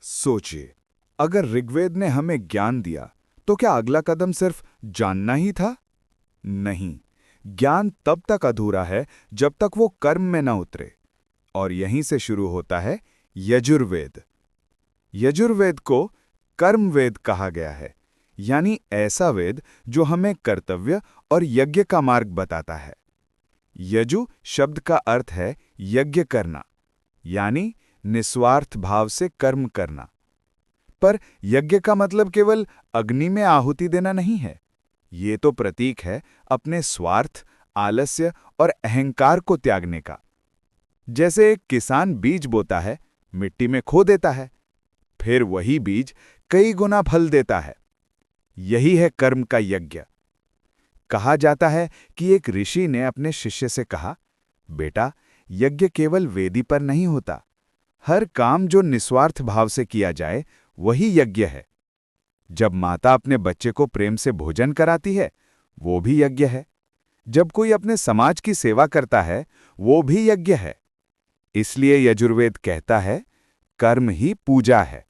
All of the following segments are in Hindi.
सोचिए, अगर ऋग्वेद ने हमें ज्ञान दिया तो क्या अगला कदम सिर्फ जानना ही था? नहीं, ज्ञान तब तक अधूरा है जब तक वो कर्म में न उतरे। और यहीं से शुरू होता है यजुर्वेद। यजुर्वेद को कर्म वेद कहा गया है, यानी ऐसा वेद जो हमें कर्तव्य और यज्ञ का मार्ग बताता है। यजु शब्द का अर्थ है यज्ञ करना, यानी निस्वार्थ भाव से कर्म करना। पर यज्ञ का मतलब केवल अग्नि में आहुति देना नहीं है। ये तो प्रतीक है अपने स्वार्थ, आलस्य और अहंकार को त्यागने का। जैसे एक किसान बीज बोता है, मिट्टी में खो देता है, फिर वही बीज कई गुना फल देता है। यही है कर्म का यज्ञ। कहा जाता है कि एक ऋषि ने अपने शिष्य से कहा, बेटा, यज्ञ केवल वेदी पर नहीं होता। हर काम जो निस्वार्थ भाव से किया जाए वही यज्ञ है। जब माता अपने बच्चे को प्रेम से भोजन कराती है, वो भी यज्ञ है। जब कोई अपने समाज की सेवा करता है, वो भी यज्ञ है। इसलिए यजुर्वेद कहता है, कर्म ही पूजा है।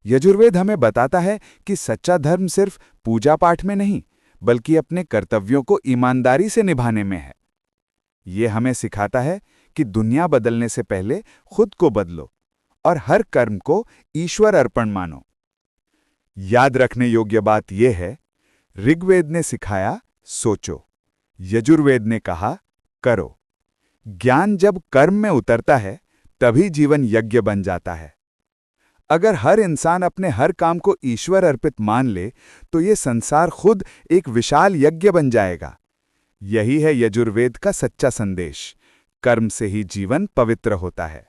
यजुर्वेद हमें बताता है कि सच्चा धर्म सिर्फ पूजा पाठ में नहीं, बल्कि अपने कर्तव्यों को ईमानदारी से निभाने में है। ये हमें सिखाता है कि दुनिया बदलने से पहले खुद को बदलो और हर कर्म को ईश्वर अर्पण मानो। याद रखने योग्य बात यह है, ऋग्वेद ने सिखाया सोचो, यजुर्वेद ने कहा करो। ज्ञान जब कर्म में उतरता है, तभी जीवन यज्ञ बन जाता है। अगर हर इंसान अपने हर काम को ईश्वर अर्पित मान ले, तो ये संसार खुद एक विशाल यज्ञ बन जाएगा। यही है यजुर्वेद का सच्चा संदेश। कर्म से ही जीवन पवित्र होता है।